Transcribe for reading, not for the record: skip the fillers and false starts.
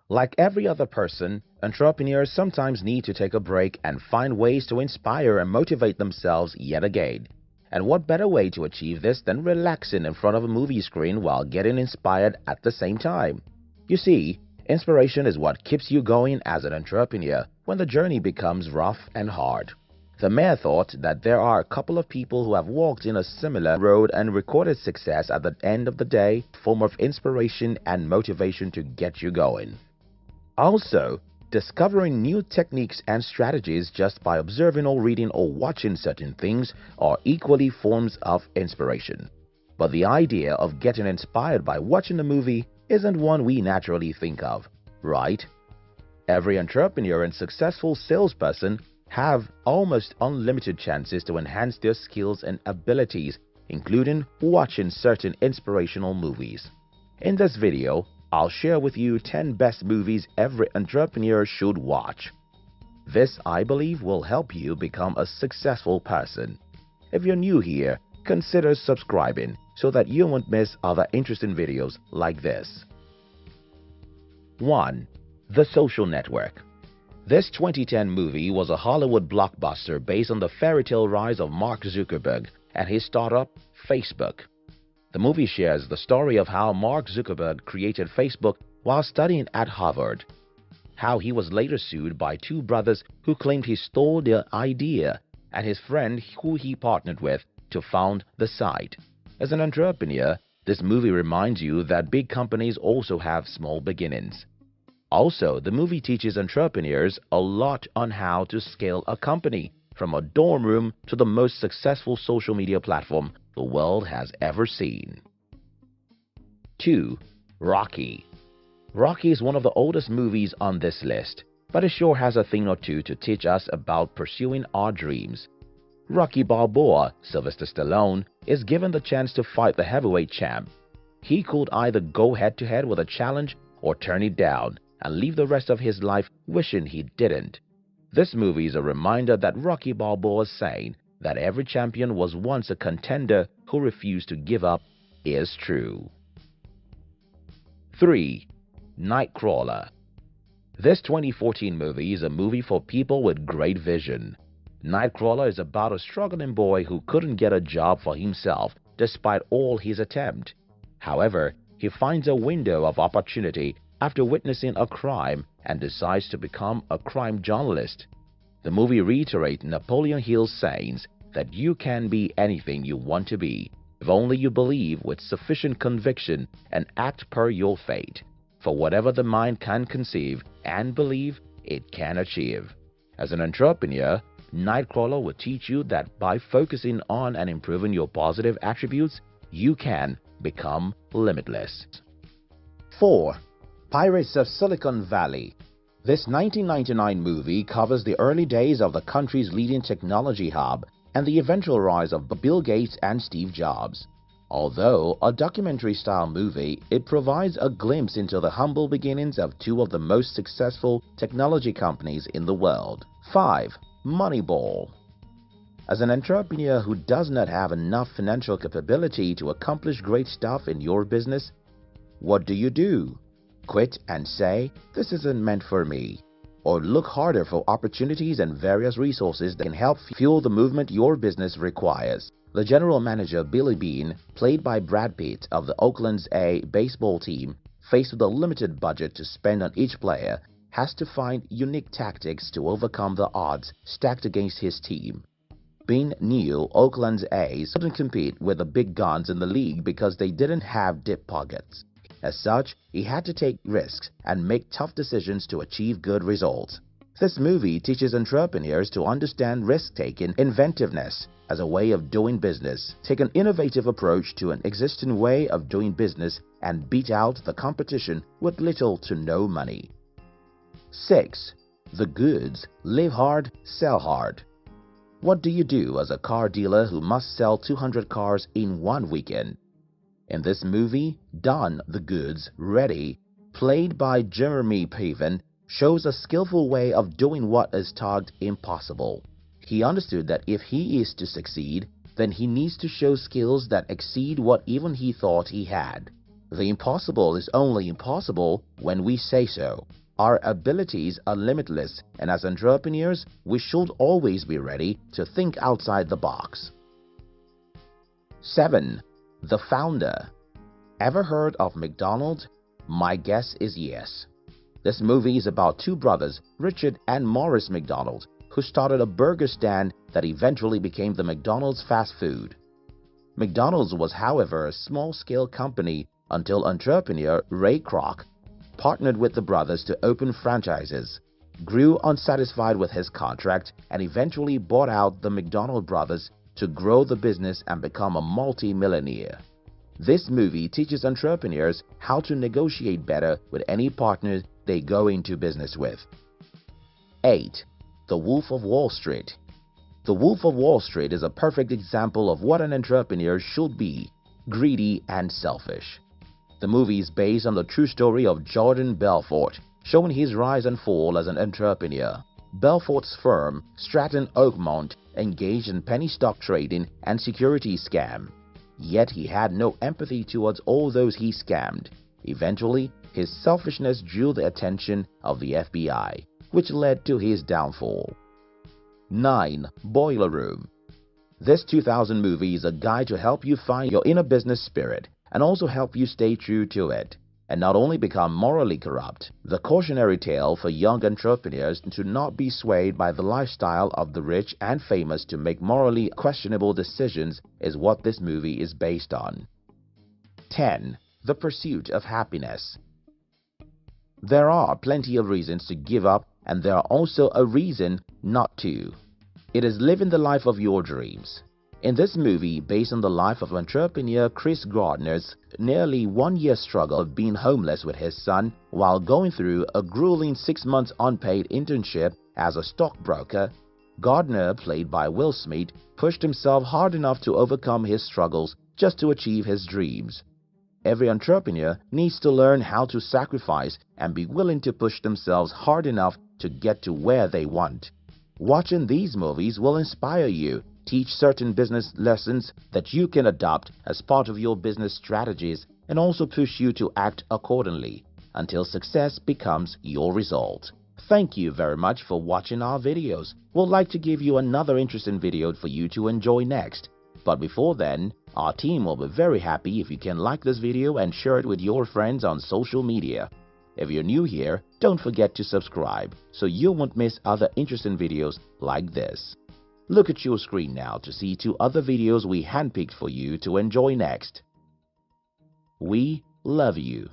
Like every other person, entrepreneurs sometimes need to take a break and find ways to inspire and motivate themselves yet again. And what better way to achieve this than relaxing in front of a movie screen while getting inspired at the same time? You see, inspiration is what keeps you going as an entrepreneur when the journey becomes rough and hard. The mere thought that there are a couple of people who have walked in a similar road and recorded success at the end of the day, form of inspiration and motivation to get you going. Also, discovering new techniques and strategies just by observing or reading or watching certain things are equally forms of inspiration. But the idea of getting inspired by watching a movie isn't one we naturally think of, right? Every entrepreneur and successful salesperson have almost unlimited chances to enhance their skills and abilities, including watching certain inspirational movies. In this video, I'll share with you 10 best movies every entrepreneur should watch. This, I believe, will help you become a successful person. If you're new here, consider subscribing so that you won't miss other interesting videos like this. 1. The Social Network. This 2010 movie was a Hollywood blockbuster based on the fairy tale rise of Mark Zuckerberg and his startup, Facebook. The movie shares the story of how Mark Zuckerberg created Facebook while studying at Harvard, how he was later sued by two brothers who claimed he stole their idea, and his friend who he partnered with to found the site. As an entrepreneur, this movie reminds you that big companies also have small beginnings. Also, the movie teaches entrepreneurs a lot on how to scale a company, from a dorm room to the most successful social media platform the world has ever seen. 2. Rocky. Rocky is one of the oldest movies on this list, but it sure has a thing or two to teach us about pursuing our dreams. Rocky Balboa, Sylvester Stallone, is given the chance to fight the heavyweight champ. He could either go head-to-head with a challenge or turn it down and live the rest of his life wishing he didn't. This movie is a reminder that Rocky Balboa's saying that every champion was once a contender who refused to give up is true. 3. Nightcrawler. This 2014 movie is a movie for people with great vision. Nightcrawler is about a struggling boy who couldn't get a job for himself despite all his attempts. However, he finds a window of opportunity after witnessing a crime and decides to become a crime journalist. The movie reiterates Napoleon Hill's sayings that you can be anything you want to be, if only you believe with sufficient conviction and act per your fate. For whatever the mind can conceive and believe, it can achieve. As an entrepreneur, Nightcrawler will teach you that by focusing on and improving your positive attributes, you can become limitless. 4. Pirates of Silicon Valley. This 1999 movie covers the early days of the country's leading technology hub and the eventual rise of Bill Gates and Steve Jobs. Although a documentary-style movie, it provides a glimpse into the humble beginnings of two of the most successful technology companies in the world. 5. Moneyball. As an entrepreneur who does not have enough financial capability to accomplish great stuff in your business, what do? Quit and say, "This isn't meant for me," or look harder for opportunities and various resources that can help fuel the movement your business requires. The general manager Billy Bean, played by Brad Pitt of the Oakland's A baseball team, faced with a limited budget to spend on each player, has to find unique tactics to overcome the odds stacked against his team. Bean knew Oakland's A's couldn't compete with the big guns in the league because they didn't have deep pockets. As such, he had to take risks and make tough decisions to achieve good results. This movie teaches entrepreneurs to understand risk-taking inventiveness as a way of doing business, take an innovative approach to an existing way of doing business, and beat out the competition with little to no money. 6. The Goods. Live hard, sell hard. What do you do as a car dealer who must sell 200 cars in one weekend? In this movie, Don the Goods Ready, played by Jeremy Piven, shows a skillful way of doing what is tagged impossible. He understood that if he is to succeed, then he needs to show skills that exceed what even he thought he had. The impossible is only impossible when we say so. Our abilities are limitless, and as entrepreneurs, we should always be ready to think outside the box. 7. The Founder. Ever heard of McDonald's? My guess is yes. This movie is about two brothers, Richard and Maurice McDonald, who started a burger stand that eventually became the McDonald's fast food. McDonald's was, however, a small-scale company until entrepreneur Ray Kroc partnered with the brothers to open franchises, grew unsatisfied with his contract, and eventually bought out the McDonald brothers to grow the business and become a multi-millionaire. This movie teaches entrepreneurs how to negotiate better with any partner they go into business with. 8. The Wolf of Wall Street. The Wolf of Wall Street is a perfect example of what an entrepreneur should be: greedy and selfish. The movie is based on the true story of Jordan Belfort, showing his rise and fall as an entrepreneur. Belfort's firm, Stratton Oakmont, engaged in penny stock trading and securities scam. Yet he had no empathy towards all those he scammed. Eventually, his selfishness drew the attention of the FBI, which led to his downfall. 9. Boiler Room. This 2000 movie is a guide to help you find your inner business spirit and also help you stay true to it, and not only become morally corrupt. The cautionary tale for young entrepreneurs to not be swayed by the lifestyle of the rich and famous to make morally questionable decisions is what this movie is based on. 10. The Pursuit of Happiness. There are plenty of reasons to give up, and there are also a reason not to. It is living the life of your dreams. In this movie, based on the life of entrepreneur Chris Gardner's nearly 1-year struggle of being homeless with his son while going through a grueling 6 months unpaid internship as a stockbroker, Gardner, played by Will Smith, pushed himself hard enough to overcome his struggles just to achieve his dreams. Every entrepreneur needs to learn how to sacrifice and be willing to push themselves hard enough to get to where they want. Watching these movies will inspire you, teach certain business lessons that you can adopt as part of your business strategies, and also push you to act accordingly until success becomes your result. Thank you very much for watching our videos. We'd like to give you another interesting video for you to enjoy next. But before then, our team will be very happy if you can like this video and share it with your friends on social media. If you're new here, don't forget to subscribe so you won't miss other interesting videos like this. Look at your screen now to see 2 other videos we handpicked for you to enjoy next. We love you.